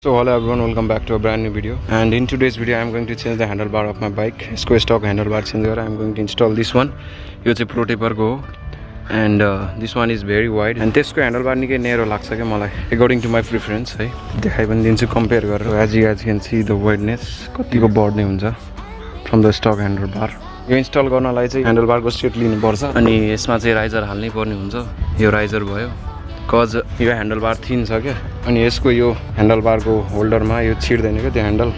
So hello everyone, welcome back to a brand new video. And in today's video I am going to change the handlebar of my bike. यसको stock handlebar change गरेर I am going to install this one. यो चाहिँ Protaper को हो and this one is very wide and त्यसको handlebar निकै narrow लाग्छ के मलाई according to my preference है. देखाइ पनि दिन्छु compare गरेर. As you guys can see the wideness कतिको बढ्ने हुन्छ from the stock handlebar. यो इन्स्टल गर्नलाई चाहिँ handlebar को सेट लिनु पर्छ अनि यसमा चाहिँ राइजर हाल्नै पर्ने हुन्छ. यो राइजर भयो कज यो ह्यान्डलबार थिन छ क्या अनि यसको यो ह्यान्डलबारको होल्डरमा यो छिर्दैन क्या त्यो ह्यान्डल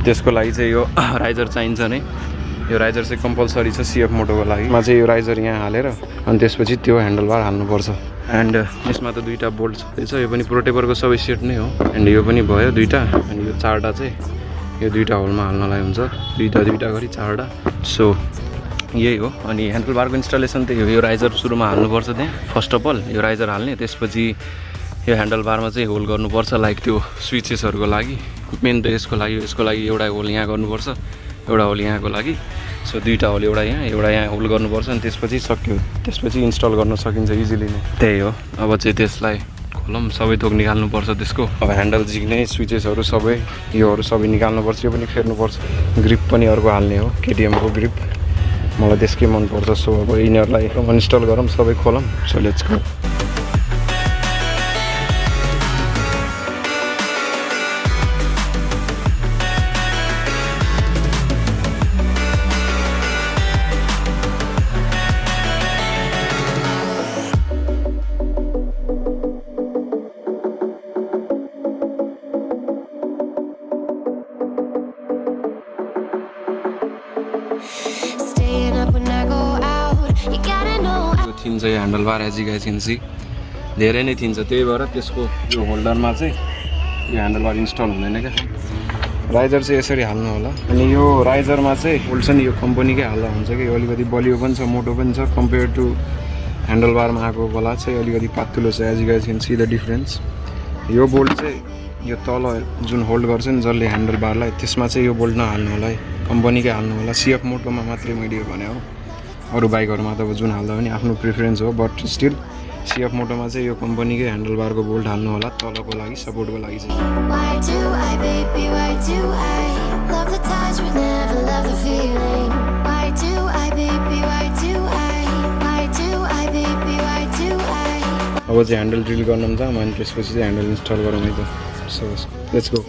त्यसको लागि चाहिँ यो राइजर चाहिन्छ नै यो राइजर चाहिँ कम्पलसरी छ Cfmoto को लागि मा चाहिँ यो राइजर यहाँ हालेर अनि त्यसपछि त्यो ह्यान्डलबार हाल्नुपर्छ एन्ड यसमा त दुईटा बोल्ट छँदैछ यो पनि प्रोटेपरको सबै सेट नै हो एन्ड यो पनि भयो दुईटा अनि यो चारवटा चाहिँ यो दुईटा होलमा हाल्नलाई हुन्छ दुईटा गरी चारवटा सो यही हो अनि ह्यान्डलबारको इन्स्टलेसन त्यही हो यो राइजर सुरुमा हाल्नुपर्छ त्यहाँ फर्स्ट अफ अल यो राइजर हाल्ने त्यसपछि यो ह्यान्डलबारमा चाहिँ होल गर्नुपर्छ लाइक त्यो स्विचेसहरूको लागि मेन त यसको लागि एउटा होल यहाँ गर्नुपर्छ एउटा होल यहाँको लागि सो दुईटा होल एउटा यहाँ होल गर्नुपर्छ अनि त्यसपछि सक्यो त्यसपछि इन्स्टल गर्न सकिन्छ इजिली नै त्यही हो अब चाहिँ त्यसलाई खोलौँ सबै थोक निकाल्नुपर्छ त्यसको अब ह्यान्डल जिग्ने स्विचेसहरू सबै योहरू सबै निकाल्नुपर्छ यो पनि फेर्नुपर्छ ग्रिप पनि अर्को हाल्ने हो केटिएमको ग्रिप मलाई त्यसकै मन पर्छ सो अब यिनीहरूलाई इन्स्टल गरौँ सबै खोलौँ सो लेट्स गो थिन चाहिँ handlebar as you guys can see धेरै नै थिन्छ त्यही भएर त्यसको यो होल्डरमा चाहिँ यो ह्यान्डलबार इन्स्टल हुँदैन क्या राइजर चाहिँ यसरी हाल्नु होला अनि यो राइजरमा चाहिँ बोल्ट छ नि यो कम्पनीकै हाल्दा हुन्छ कि यो अलिकति बलियो पनि छ मोटो पनि छ कम्पेयर टु ह्यान्डलबारमा आएको बेला चाहिँ अलिकति पातलो छ as you guys can see the difference यो बोल्ट चाहिँ यो तल जुन होल्ड गर्छ नि जसले ह्यान्डलबारलाई त्यसमा चाहिँ यो बोल्ट नहाल्नु होला है कम्पनीकै हाल्नु होला Cfmotoमा मात्रै मैले यो भने हो अरू बाइकहरूमा त अब जुन हाल्दा पनि आफ्नो प्रिफरेन्स हो बट स्टिल Cfmotoमा चाहिँ यो कम्पनीकै ह्यान्डलबारको बोल्ट हाल्नु होला तलको लागि सपोर्टको लागि चाहिँ अब चाहिँ ह्यान्डल ड्रिल गर्न जाऊँ अनि त्यसपछि चाहिँ ह्यान्डल इन्स्टल गरौँ है त सो लेट्स गो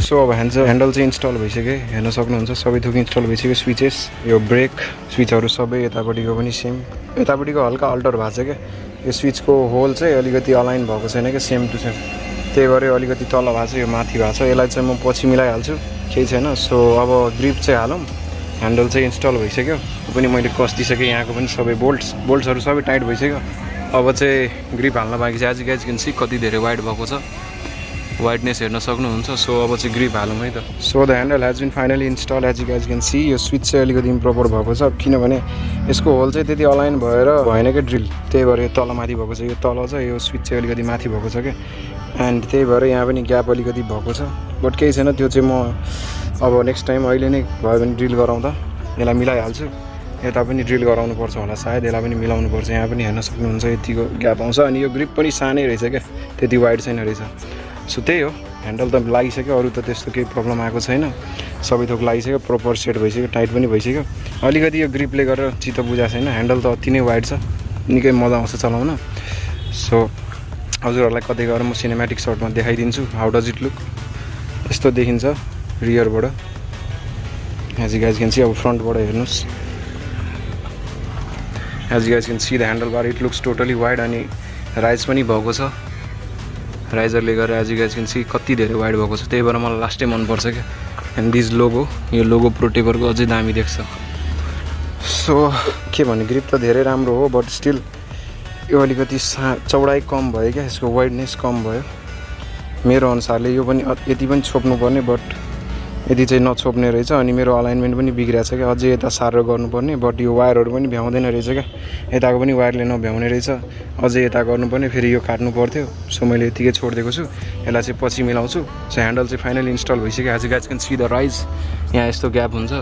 सो अब ह्यान्डल चाहिँ इन्स्टल भइसक्यो हेर्न सक्नुहुन्छ सबै थोक इन्स्टल भइसक्यो स्विचेस यो ब्रेक स्विचहरू सबै यतापट्टिको पनि सेम यतापट्टिको हल्का अल्टर भएको छ क्या यो स्विचको होल चाहिँ अलिकति अलाइन भएको छैन क्या सेम टु सेम त्यही भएर अलिकति तल भएको छ यो माथि भएको छ यसलाई चाहिँ म पछि मिलाइहाल्छु केही छैन सो अब ग्रिप चाहिँ हालौँ ह्यान्डल चाहिँ इन्स्टल भइसक्यो यो पनि मैले कस्दिसकेँ यहाँको पनि सबै बोल्ट्सहरू सबै टाइट भइसक्यो अब चाहिँ ग्रिप हाल्न बाँकी छ आज गाइज क्यान सी कति धेरै वाइड भएको छ वाइडनेस हेर्न सक्नुहुन्छ सो अब चाहिँ ग्रिप हालौँ है त so the handle has been finally install as you guys can see यो स्विच चाहिँ अलिकति इम्प्रोपर भएको छ किनभने यसको होल चाहिँ त्यति अलाइन भएर भएन क्या ड्रिल त्यही भएर यो तल माथि भएको छ यो तल छ यो स्विच चाहिँ अलिकति माथि भएको छ क्या एन्ड त्यही भएर यहाँ पनि ग्याप अलिकति भएको छ बट केही छैन त्यो चाहिँ म अब नेक्स्ट टाइम अहिले नै भयो भने ड्रिल गराउँदा यसलाई मिलाइहाल्छु यता पनि ड्रिल गराउनुपर्छ होला सायद यसलाई पनि मिलाउनुपर्छ यहाँ पनि हेर्न सक्नुहुन्छ यतिको ग्याप आउँछ अनि यो ग्रिप पनि सानै रहेछ क्या त्यति वाइड छैन रहेछ सो त्यही हो ह्यान्डल त लागिसक्यो अरू त त्यस्तो केही प्रब्लम आएको छैन सबै थोक लागिसक्यो प्रपर सेट भइसक्यो टाइट पनि भइसक्यो अलिकति यो ग्रिपले गरेर चित्त बुझाएको छैन ह्यान्डल त अति नै वाइड छ निकै मजा आउँछ चलाउन सो हजुरहरूलाई कतै गएर म सिनेमेटिक सर्टमा देखाइदिन्छु हाउ डज इट लुक यस्तो देखिन्छ रियरबाट as you guys can see अब फ्रन्टबाट हेर्नुहोस् as you guys can see the handlebar it looks totally wide अनि राइज पनि भएको छ राइजरले गरेर as you guys can see कति धेरै वाइड भएको छ त्यही भएर मलाई लास्टै मनपर्छ क्या एन्ड दिस लोगो यो लोगो प्रोटेपरको अझै दामी देख्छ सो के भन्ने ग्रिप त धेरै राम्रो हो बट स्टिल यो अलिकति चौडाइ कम भयो क्या यसको वाइडनेस कम भयो मेरो अनुसारले यो पनि यति पनि छोप्नु पर्ने बट यति चाहिँ नछोप्ने रहेछ अनि मेरो अलाइनमेन्ट पनि बिग्रिएको छ क्या अझै यता सारेर गर्नुपर्ने बट यो वायरहरू पनि भ्याउँदैन रहेछ क्या यताको पनि वायरले नभ्याउने रहेछ अझै यता गर्नुपर्ने फेरि यो काट्नु पर्थ्यो सो मैले यतिकै छोडिदिएको छु यसलाई चाहिँ पछि मिलाउँछु सो ह्यान्डल चाहिँ फाइनली इन्स्टल भइसक्यो आज guys can see the rise यहाँ यस्तो ग्याप हुन्छ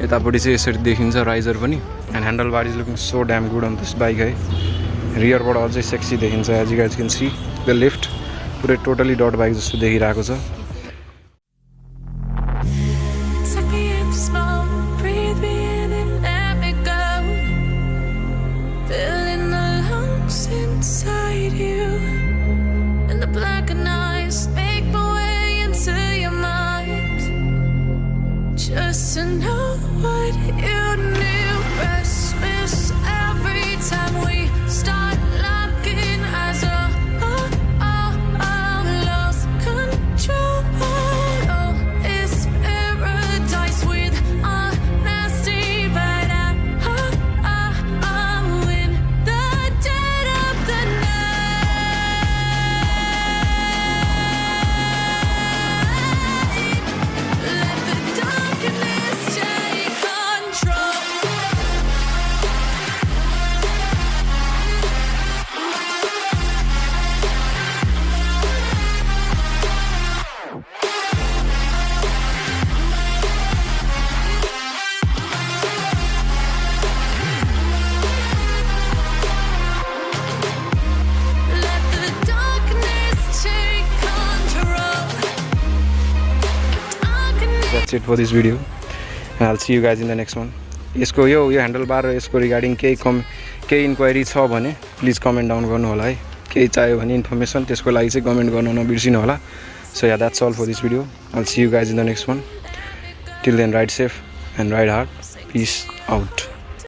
यतापट्टि चाहिँ यसरी देखिन्छ राइजर पनि and handle bar is looking so damn good on this bike है रियरबाट अझै सेक्सी देखिन्छ as you guys can see the lift पुरै टोटली डट बाइक जस्तो देखिरहेको छ Just to know what you knew, restless every time we start locking eyes. Lost control. Oh, it's paradise with honesty, but I'm in the dead of the night. Let the darkness take control. Let the darkness take control. That's it for this video. I'll see you guys in the next one. यसको यो handle बार र यसको regarding केही inquiry छ भने please comment down गर्नु होला है केही चाहियो भने इन्फर्मेसन त्यसको लागि चाहिँ कमेन्ट गर्न नबिर्सिनु होला so yeah that's all for this video I will see you guys in the next one. Till then, ride safe and ride hard. Peace out.